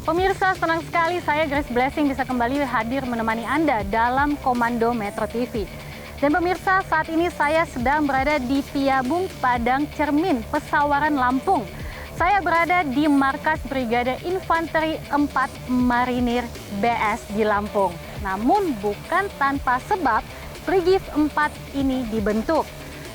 Pemirsa, senang sekali saya Grace Blessing bisa kembali hadir menemani Anda dalam Komando Metro TV. Dan pemirsa, saat ini saya sedang berada di Piabung Padang Cermin, Pesawaran, Lampung. Saya berada di markas Brigade Infanteri 4 Marinir BS di Lampung. Namun bukan tanpa sebab Brigif 4 ini dibentuk.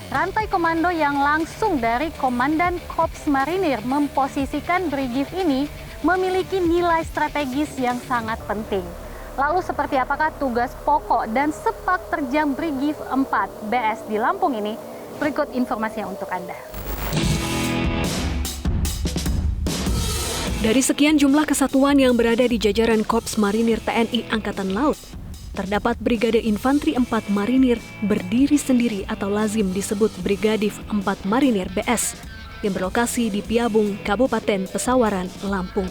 Rantai komando yang langsung dari Komandan Korps Marinir memposisikan Brigif ini memiliki nilai strategis yang sangat penting. Lalu seperti apakah tugas pokok dan sepak terjang Brigif 4 BS di Lampung ini? Berikut informasinya untuk Anda. Dari sekian jumlah kesatuan yang berada di jajaran Korps Marinir TNI Angkatan Laut, terdapat Brigade Infanteri 4 Marinir berdiri sendiri atau lazim disebut Brigadif 4 Marinir BS yang berlokasi di Piabung, Kabupaten Pesawaran, Lampung.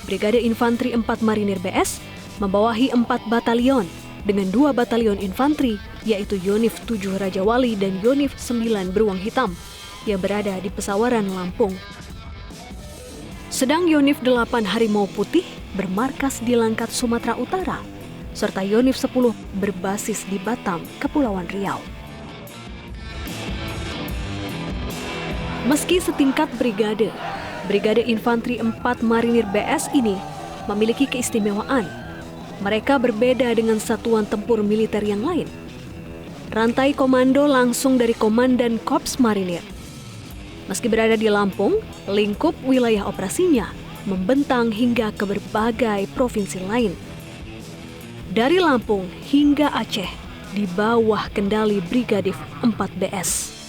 Brigade Infanteri 4 Marinir BS membawahi 4 batalion dengan 2 batalion infanteri yaitu Yonif 7 Raja Wali dan Yonif 9 Beruang Hitam yang berada di Pesawaran, Lampung. Sedang Yonif 8 Harimau Putih bermarkas di Langkat, Sumatera Utara, serta Yonif 10 berbasis di Batam, Kepulauan Riau. Meski setingkat brigade, Brigade Infanteri 4 Marinir BS ini memiliki keistimewaan. Mereka berbeda dengan satuan tempur militer yang lain. Rantai komando langsung dari Komandan Korps Marinir. Meski berada di Lampung, lingkup wilayah operasinya membentang hingga ke berbagai provinsi lain. Dari Lampung hingga Aceh, di bawah kendali Brigadif 4 BS.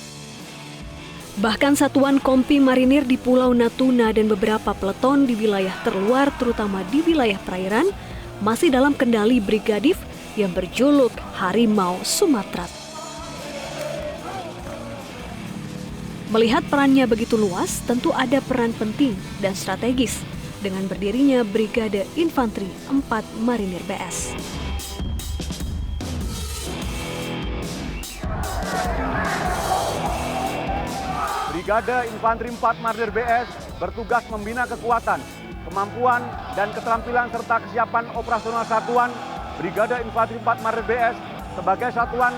Bahkan satuan kompi marinir di Pulau Natuna dan beberapa peleton di wilayah terluar, terutama di wilayah perairan, masih dalam kendali Brigadif yang berjuluk Harimau Sumatera. Melihat perannya begitu luas, tentu ada peran penting dan strategis dengan berdirinya Brigade Infanteri 4 Marinir BS. Brigade Infanteri 4 Marinir BS bertugas membina kekuatan, kemampuan, dan keterampilan serta kesiapan operasional satuan Brigade Infanteri 4 Marinir BS sebagai satuan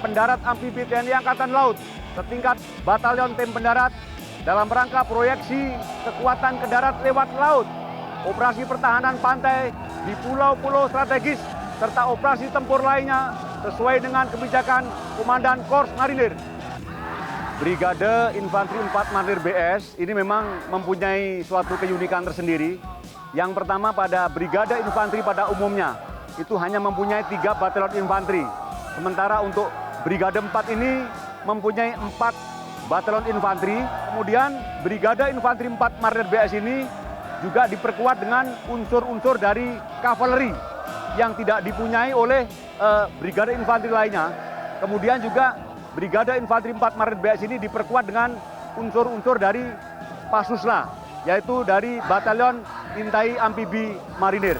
pendarat amfibi TNI Angkatan Laut setingkat batalion tim pendarat dalam rangka proyeksi kekuatan ke darat lewat laut, operasi pertahanan pantai di pulau-pulau strategis, serta operasi tempur lainnya sesuai dengan kebijakan Komandan Korps Marinir. Brigade Infanteri 4 Marinir BS ini memang mempunyai suatu keunikan tersendiri. Yang pertama, pada Brigade Infanteri pada umumnya itu hanya mempunyai 3 batalion infanteri. Sementara untuk Brigade 4 ini mempunyai 4 batalion infanteri. Kemudian Brigade Infanteri 4 Marinir BS ini juga diperkuat dengan unsur-unsur dari kavaleri yang tidak dipunyai oleh Brigade Infanteri lainnya. Kemudian juga Brigade Infanteri 4 Marinir BS ini diperkuat dengan unsur-unsur dari Pasusla, yaitu dari Batalion Intai Amfibi Marinir.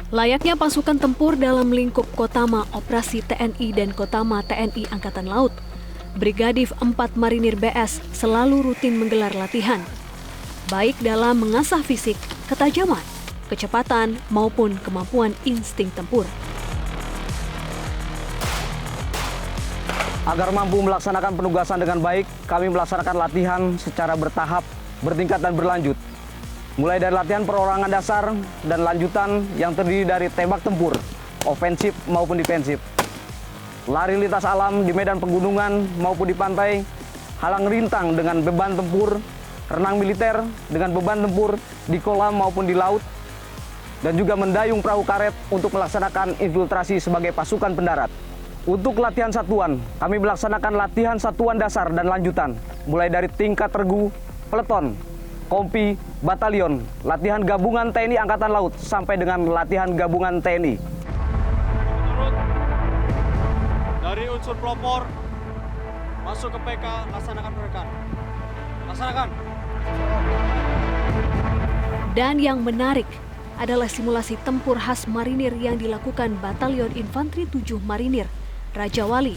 Layaknya pasukan tempur dalam lingkup Kotama Operasi TNI dan Kotama TNI Angkatan Laut, Brigadif 4 Marinir BS selalu rutin menggelar latihan, baik dalam mengasah fisik, ketajaman, kecepatan, maupun kemampuan insting tempur. Agar mampu melaksanakan penugasan dengan baik, kami melaksanakan latihan secara bertahap, bertingkat dan berlanjut. Mulai dari latihan perorangan dasar dan lanjutan yang terdiri dari tembak tempur, ofensif maupun defensif. Lari lintas alam di medan pegunungan maupun di pantai, halang rintang dengan beban tempur, renang militer dengan beban tempur di kolam maupun di laut, dan juga mendayung perahu karet untuk melaksanakan infiltrasi sebagai pasukan pendarat. Untuk latihan satuan, kami melaksanakan latihan satuan dasar dan lanjutan, mulai dari tingkat regu, peleton, kompi, batalion, latihan gabungan TNI Angkatan Laut, sampai dengan latihan gabungan TNI. Menurut dari unsur pelopor, masuk ke PK, laksanakan perekan. Laksanakan. Dan yang menarik, adalah simulasi tempur khas marinir yang dilakukan Batalion Infanteri 7 Marinir Raja Wali,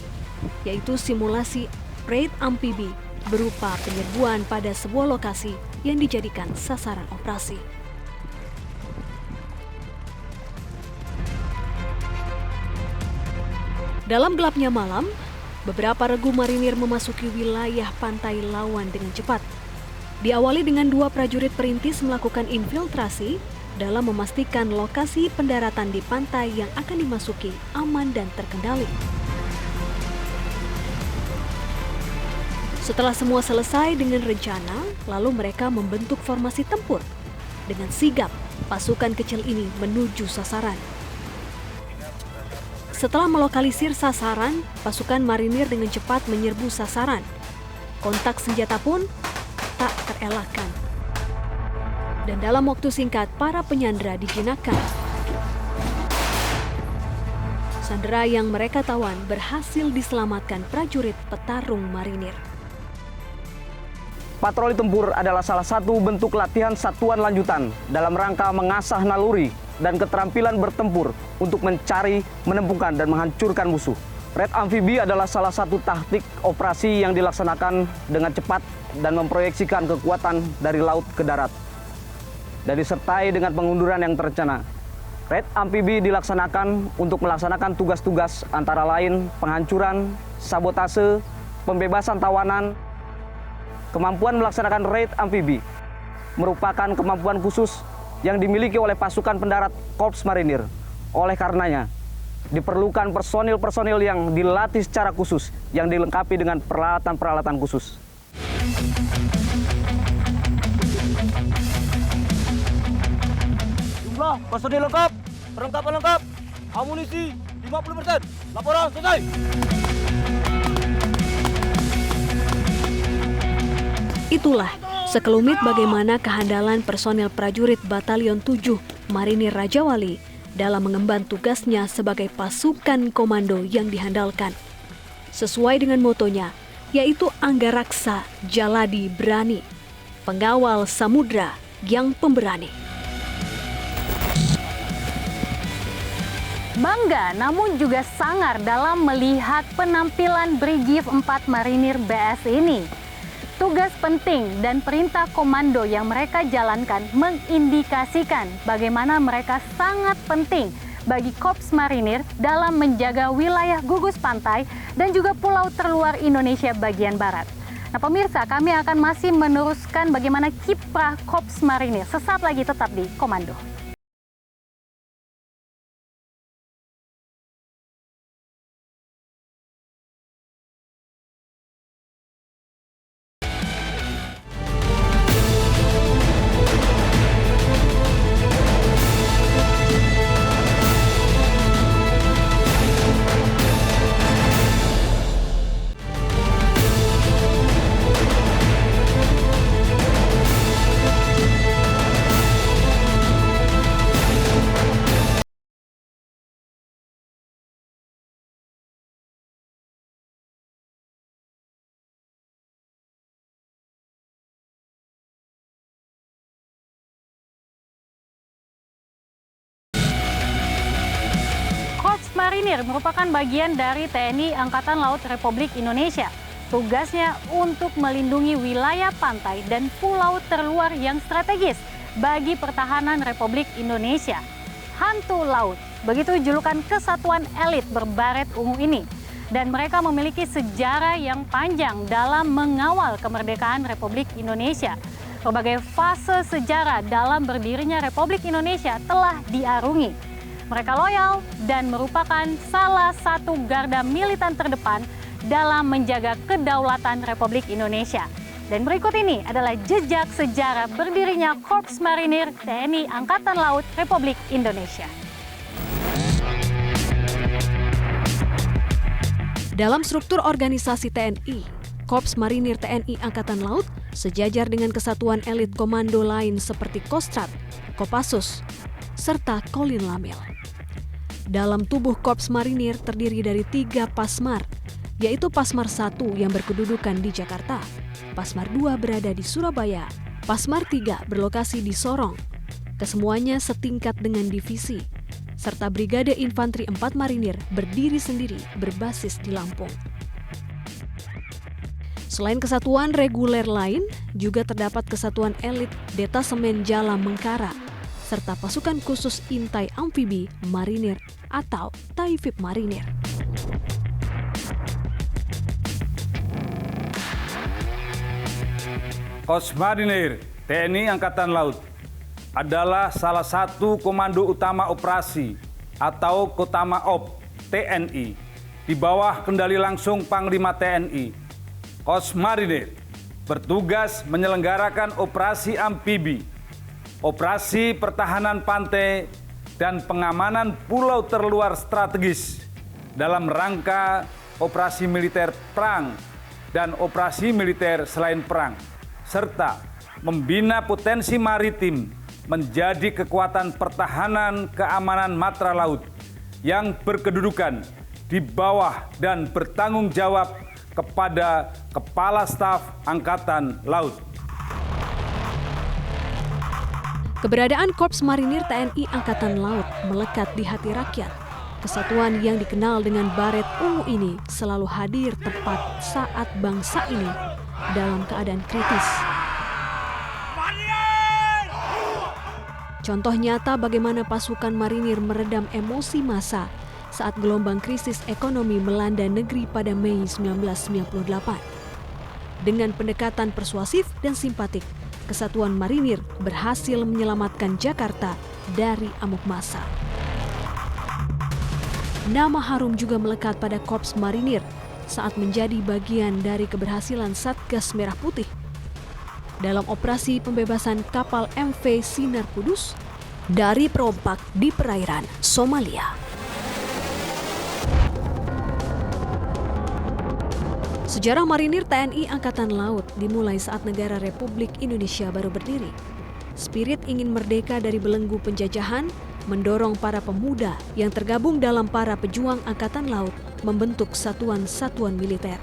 yaitu simulasi raid amfibi berupa penyerbuan pada sebuah lokasi yang dijadikan sasaran operasi. Dalam gelapnya malam, beberapa regu marinir memasuki wilayah pantai lawan dengan cepat. Diawali dengan 2 prajurit perintis melakukan infiltrasi dalam memastikan lokasi pendaratan di pantai yang akan dimasuki aman dan terkendali. Setelah semua selesai dengan rencana, lalu mereka membentuk formasi tempur. Dengan sigap, pasukan kecil ini menuju sasaran. Setelah melokalisir sasaran, pasukan marinir dengan cepat menyerbu sasaran. Kontak senjata pun tak terelakkan. Dan dalam waktu singkat, para penyandera dijinakkan. Sandera yang mereka tawan berhasil diselamatkan prajurit petarung marinir. Patroli tempur adalah salah satu bentuk latihan satuan lanjutan dalam rangka mengasah naluri dan keterampilan bertempur untuk mencari, menemukan, dan menghancurkan musuh. Raid amfibi adalah salah satu taktik operasi yang dilaksanakan dengan cepat dan memproyeksikan kekuatan dari laut ke darat, dan disertai dengan pengunduran yang terencana. Raid amfibi dilaksanakan untuk melaksanakan tugas-tugas antara lain penghancuran, sabotase, pembebasan tawanan. Kemampuan melaksanakan raid amfibi merupakan kemampuan khusus yang dimiliki oleh pasukan pendarat Korps Marinir. Oleh karenanya, diperlukan personil-personil yang dilatih secara khusus, yang dilengkapi dengan peralatan-peralatan khusus. Jumlah personil lengkap, perlengkapan lengkap, amunisi 50%. Laporan selesai. Itulah sekelumit bagaimana kehandalan personel prajurit Batalion 7 Marinir Raja Wali dalam mengemban tugasnya sebagai pasukan komando yang dihandalkan. Sesuai dengan motonya, yaitu Anggaraksa Jaladi Berani, pengawal samudra yang pemberani. Bangga namun juga sangar dalam melihat penampilan Brigif 4 Marinir BS ini. Tugas penting dan perintah komando yang mereka jalankan mengindikasikan bagaimana mereka sangat penting bagi Korps Marinir dalam menjaga wilayah gugus pantai dan juga pulau terluar Indonesia bagian barat. Nah pemirsa, kami akan masih meneruskan bagaimana kiprah Korps Marinir. Sesaat lagi tetap di Komando. Marinir merupakan bagian dari TNI Angkatan Laut Republik Indonesia. Tugasnya untuk melindungi wilayah pantai dan pulau terluar yang strategis bagi pertahanan Republik Indonesia. Hantu Laut, begitu julukan kesatuan elit berbaret ungu ini. Dan mereka memiliki sejarah yang panjang dalam mengawal kemerdekaan Republik Indonesia. Berbagai fase sejarah dalam berdirinya Republik Indonesia telah diarungi. Mereka loyal dan merupakan salah satu garda militan terdepan dalam menjaga kedaulatan Republik Indonesia. Dan berikut ini adalah jejak sejarah berdirinya Korps Marinir TNI Angkatan Laut Republik Indonesia. Dalam struktur organisasi TNI, Korps Marinir TNI Angkatan Laut sejajar dengan kesatuan elit komando lain seperti Kostrad, Kopassus, serta Kolin Lamil. Dalam tubuh Korps Marinir terdiri dari 3 Pasmar, yaitu Pasmar 1 yang berkedudukan di Jakarta, Pasmar 2 berada di Surabaya, Pasmar 3 berlokasi di Sorong, Kesemuanya setingkat dengan divisi, serta Brigade Infanteri 4 Marinir berdiri sendiri berbasis di Lampung. Selain kesatuan reguler lain, juga terdapat kesatuan elit Detasemen Jala Mengkara, serta pasukan khusus intai amfibi marinir atau Taifib Marinir. Korps Marinir TNI Angkatan Laut adalah salah satu komando utama operasi atau Kotamaop TNI di bawah kendali langsung Panglima TNI. Korps Marinir bertugas menyelenggarakan operasi amfibi, operasi pertahanan pantai, dan pengamanan pulau terluar strategis dalam rangka operasi militer perang dan operasi militer selain perang, serta membina potensi maritim menjadi kekuatan pertahanan keamanan matra laut yang berkedudukan di bawah dan bertanggung jawab kepada Kepala Staf Angkatan Laut. Keberadaan Korps Marinir TNI Angkatan Laut melekat di hati rakyat. Kesatuan yang dikenal dengan baret ungu ini selalu hadir tepat saat bangsa ini dalam keadaan kritis. Contoh nyata bagaimana pasukan marinir meredam emosi massa saat gelombang krisis ekonomi melanda negeri pada Mei 1998. Dengan pendekatan persuasif dan simpatik, Kesatuan Marinir berhasil menyelamatkan Jakarta dari amuk massa. Nama harum juga melekat pada Korps Marinir saat menjadi bagian dari keberhasilan Satgas Merah Putih dalam operasi pembebasan kapal MV Sinar Kudus dari perompak di perairan Somalia. Sejarah Marinir TNI Angkatan Laut dimulai saat negara Republik Indonesia baru berdiri. Spirit ingin merdeka dari belenggu penjajahan mendorong para pemuda yang tergabung dalam para pejuang Angkatan Laut membentuk satuan-satuan militer.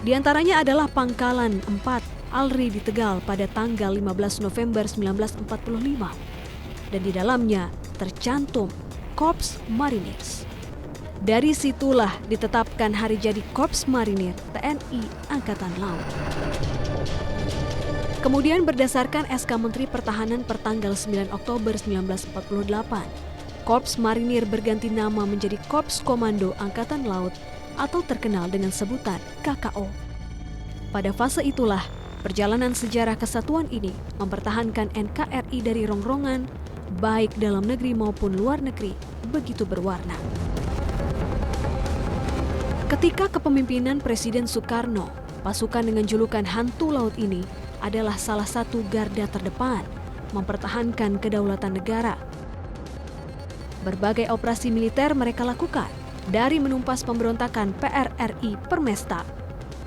Di antaranya adalah Pangkalan 4 Alri di Tegal pada tanggal 15 November 1945. Dan di dalamnya tercantum Korps Marinir. Dari situlah ditetapkan hari jadi Korps Marinir TNI Angkatan Laut. Kemudian berdasarkan SK Menteri Pertahanan pertanggal 9 Oktober 1948, Korps Marinir berganti nama menjadi Korps Komando Angkatan Laut atau terkenal dengan sebutan KKO. Pada fase itulah, perjalanan sejarah kesatuan ini mempertahankan NKRI dari rongrongan, baik dalam negeri maupun luar negeri, begitu berwarna. Ketika kepemimpinan Presiden Soekarno, pasukan dengan julukan Hantu Laut ini adalah salah satu garda terdepan mempertahankan kedaulatan negara. Berbagai operasi militer mereka lakukan, dari menumpas pemberontakan PRRI Permesta,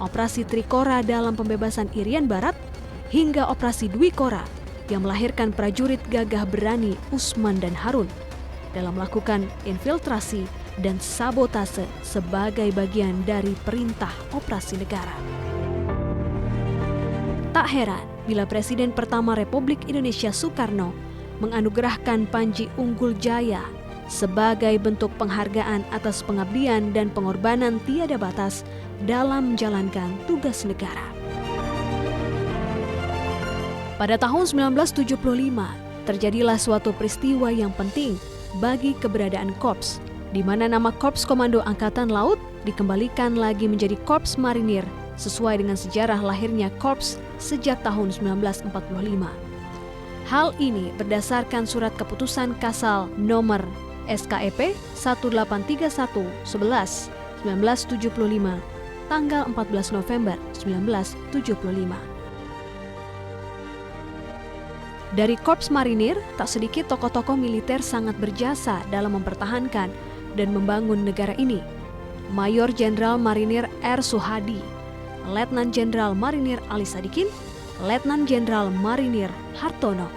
operasi Trikora dalam pembebasan Irian Barat, hingga operasi Dwi Kora yang melahirkan prajurit gagah berani Usman dan Harun dalam melakukan infiltrasi dan sabotase sebagai bagian dari perintah operasi negara. Tak heran bila Presiden pertama Republik Indonesia Soekarno menganugerahkan Panji Unggul Jaya sebagai bentuk penghargaan atas pengabdian dan pengorbanan tiada batas dalam menjalankan tugas negara. Pada tahun 1975, terjadilah suatu peristiwa yang penting bagi keberadaan Korps, di mana nama Korps Komando Angkatan Laut dikembalikan lagi menjadi Korps Marinir sesuai dengan sejarah lahirnya Korps sejak tahun 1945. Hal ini berdasarkan surat keputusan Kasal nomor SKEP 1831/11/1975 tanggal 14 November 1975. Dari Korps Marinir, tak sedikit tokoh-tokoh militer sangat berjasa dalam mempertahankan dan membangun negara ini. Mayor Jenderal Marinir R. Suhadi, Letnan Jenderal Marinir Ali Sadikin, Letnan Jenderal Marinir Hartono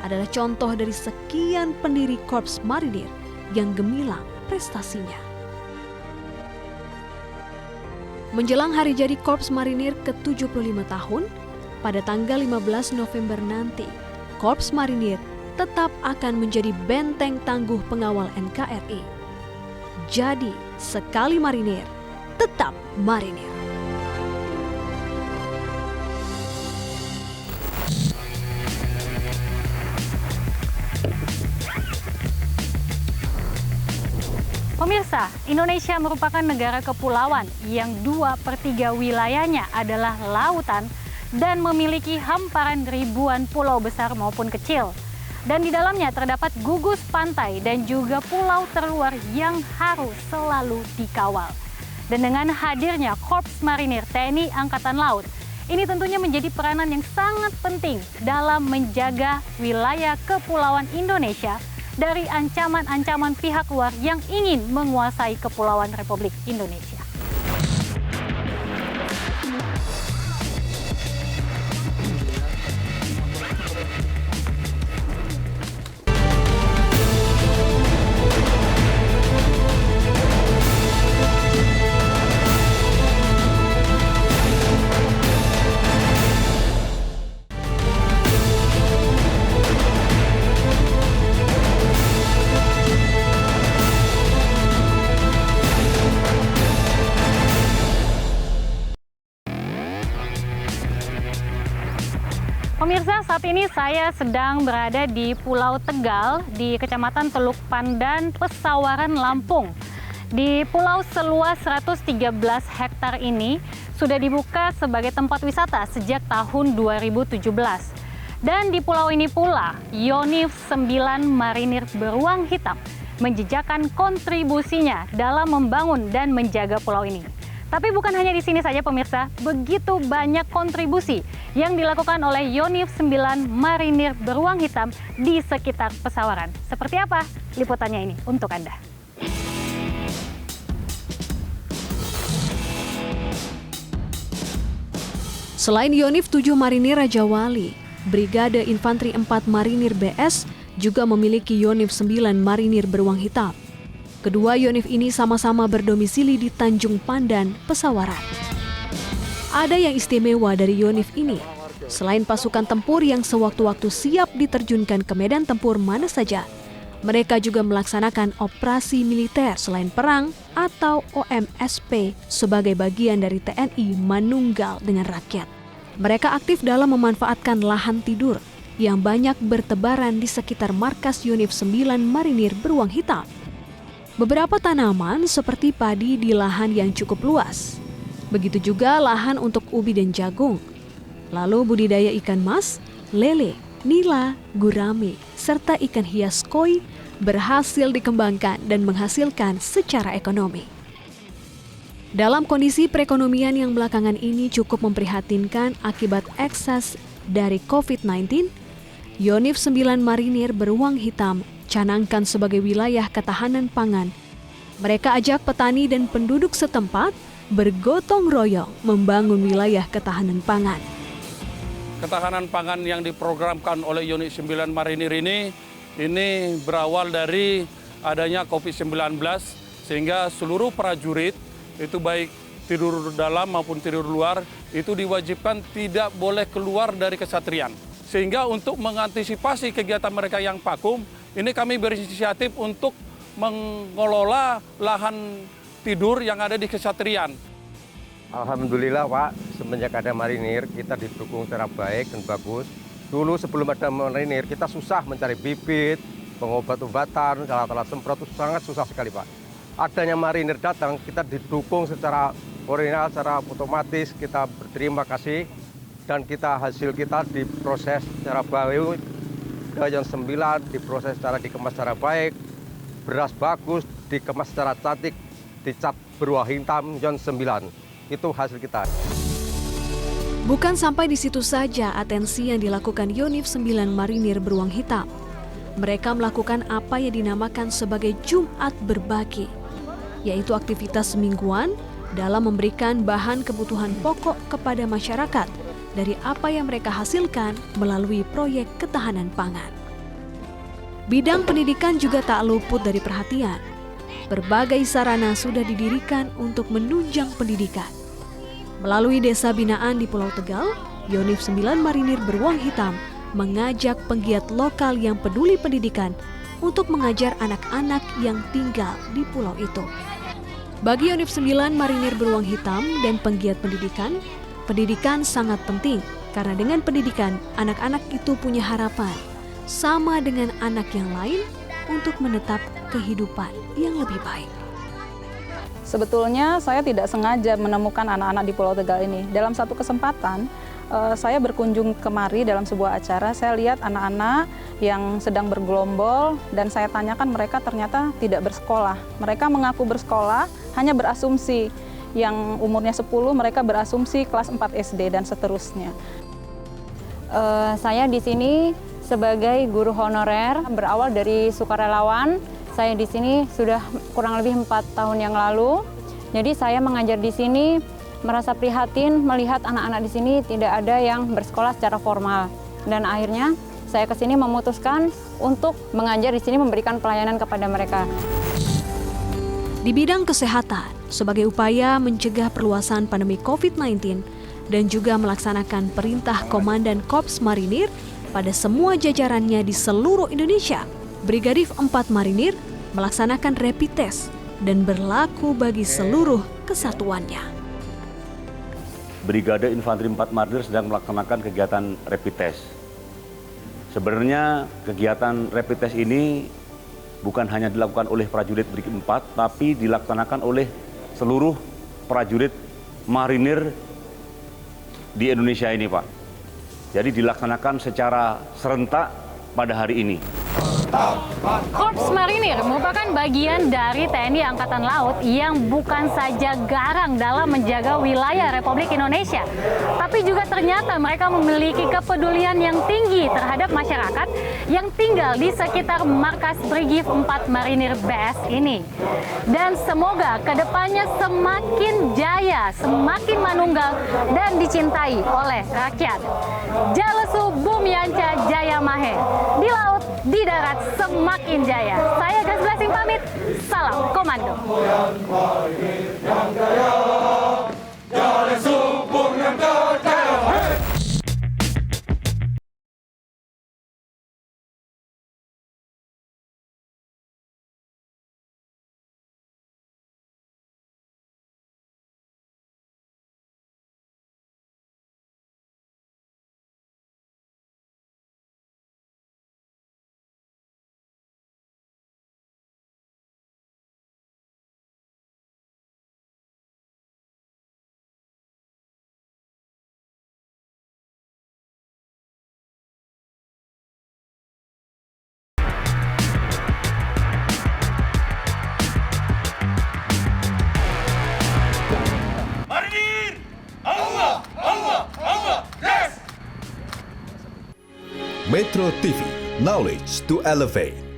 adalah contoh dari sekian pendiri Korps Marinir yang gemilang prestasinya. Menjelang hari jadi Korps Marinir ke-75 tahun, pada tanggal 15 November nanti, Korps Marinir tetap akan menjadi benteng tangguh pengawal NKRI. Jadi, sekali marinir, tetap marinir. Pemirsa, Indonesia merupakan negara kepulauan yang 2/3 wilayahnya adalah lautan dan memiliki hamparan ribuan pulau besar maupun kecil. Dan di dalamnya terdapat gugus pantai dan juga pulau terluar yang harus selalu dikawal. Dan dengan hadirnya Korps Marinir TNI Angkatan Laut, ini tentunya menjadi peranan yang sangat penting dalam menjaga wilayah kepulauan Indonesia dari ancaman-ancaman pihak luar yang ingin menguasai kepulauan Republik Indonesia. Pemirsa, saat ini saya sedang berada di Pulau Tegal di Kecamatan Teluk Pandan, Pesawaran, Lampung. Di pulau seluas 113 hektar ini sudah dibuka sebagai tempat wisata sejak tahun 2017. Dan di pulau ini pula, Yonif 9 Marinir Beruang Hitam menjejakkan kontribusinya dalam membangun dan menjaga pulau ini. Tapi bukan hanya di sini saja pemirsa, begitu banyak kontribusi yang dilakukan oleh Yonif 9 Marinir Beruang Hitam di sekitar Pesawaran. Seperti apa? Liputannya ini untuk Anda. Selain Yonif 7 Marinir Raja Wali, Brigade Infanteri 4 Marinir BS juga memiliki Yonif 9 Marinir Beruang Hitam. Kedua Yonif ini sama-sama berdomisili di Tanjung Pandan, Pesawaran. Ada yang istimewa dari Yonif ini. Selain pasukan tempur yang sewaktu-waktu siap diterjunkan ke medan tempur mana saja, mereka juga melaksanakan operasi militer selain perang atau OMSP sebagai bagian dari TNI manunggal dengan rakyat. Mereka aktif dalam memanfaatkan lahan tidur yang banyak bertebaran di sekitar markas Yonif 9 Marinir Beruang Hitam. Beberapa tanaman seperti padi di lahan yang cukup luas. Begitu juga lahan untuk ubi dan jagung. Lalu budidaya ikan mas, lele, nila, gurame, serta ikan hias koi berhasil dikembangkan dan menghasilkan secara ekonomi. Dalam kondisi perekonomian yang belakangan ini cukup memprihatinkan akibat ekses dari COVID-19, Yonif 9 Marinir Beruang Hitam canangkan sebagai wilayah ketahanan pangan. Mereka ajak petani dan penduduk setempat bergotong royong membangun wilayah ketahanan pangan. Ketahanan pangan yang diprogramkan oleh Yonif 9 Marinir ini berawal dari adanya COVID-19 sehingga seluruh prajurit itu baik tidur dalam maupun tidur luar itu diwajibkan tidak boleh keluar dari kesatrian. Sehingga untuk mengantisipasi kegiatan mereka yang vakum, ini kami berinisiatif untuk mengelola lahan tidur yang ada di kesatrian. Alhamdulillah Pak, semenjak ada Marinir kita didukung secara baik dan bagus. Dulu sebelum ada Marinir kita susah mencari bibit, pengobat-obatan, alat-alat semprot itu sangat susah sekali Pak. Adanya Marinir datang kita didukung secara koordinat, secara otomatis kita berterima kasih dan hasil kita diproses secara baik. Yang 9 diproses secara dikemas secara baik, beras bagus, dikemas secara cantik, dicap beruang hitam Yon 9. Itu hasil kita. Bukan sampai di situ saja atensi yang dilakukan Yonif 9 Marinir Beruang Hitam. Mereka melakukan apa yang dinamakan sebagai Jumat Berbagi, yaitu aktivitas semingguan dalam memberikan bahan kebutuhan pokok kepada masyarakat dari apa yang mereka hasilkan melalui proyek ketahanan pangan. Bidang pendidikan juga tak luput dari perhatian. Berbagai sarana sudah didirikan untuk menunjang pendidikan. Melalui desa binaan di Pulau Tegal, Yonif 9 Marinir Beruang Hitam mengajak penggiat lokal yang peduli pendidikan untuk mengajar anak-anak yang tinggal di pulau itu. Bagi Univ 9 Marinir Beruang Hitam dan penggiat pendidikan, pendidikan sangat penting karena dengan pendidikan anak-anak itu punya harapan sama dengan anak yang lain untuk menetap kehidupan yang lebih baik. Sebetulnya saya tidak sengaja menemukan anak-anak di Pulau Tegal ini. Dalam satu kesempatan, saya berkunjung kemari dalam sebuah acara, saya lihat anak-anak yang sedang bergelombol dan saya tanyakan mereka ternyata tidak bersekolah. Mereka mengaku bersekolah, hanya berasumsi. Yang umurnya 10, mereka berasumsi kelas 4 SD dan seterusnya. Saya di sini sebagai guru honorer, berawal dari sukarelawan. Saya di sini sudah kurang lebih 4 tahun yang lalu. Jadi saya mengajar di sini merasa prihatin melihat anak-anak di sini tidak ada yang bersekolah secara formal. Dan akhirnya saya ke sini memutuskan untuk mengajar di sini, memberikan pelayanan kepada mereka. Di bidang kesehatan, sebagai upaya mencegah perluasan pandemi COVID-19 dan juga melaksanakan perintah Komandan Korps Marinir pada semua jajarannya di seluruh Indonesia, Brigadir 4 Marinir melaksanakan rapid test dan berlaku bagi seluruh kesatuannya. Brigade Infanteri 4 Marinir sedang melaksanakan kegiatan rapid test. Sebenarnya kegiatan rapid test ini bukan hanya dilakukan oleh prajurit Brigade 4, tapi dilaksanakan oleh seluruh prajurit marinir di Indonesia ini, Pak. Jadi dilaksanakan secara serentak pada hari ini. Korps Marinir merupakan bagian dari TNI Angkatan Laut yang bukan saja garang dalam menjaga wilayah Republik Indonesia, tapi juga ternyata mereka memiliki kepedulian yang tinggi terhadap masyarakat yang tinggal di sekitar markas Brigif 4 Marinir BS ini. Dan semoga kedepannya semakin jaya, semakin manunggal, dan dicintai oleh rakyat. Jalesu Bumianca Jaya Mahe, di laut, di darat, semakin jaya. Saya Grace Blessing pamit, salam komando. Metro TV, knowledge to elevate.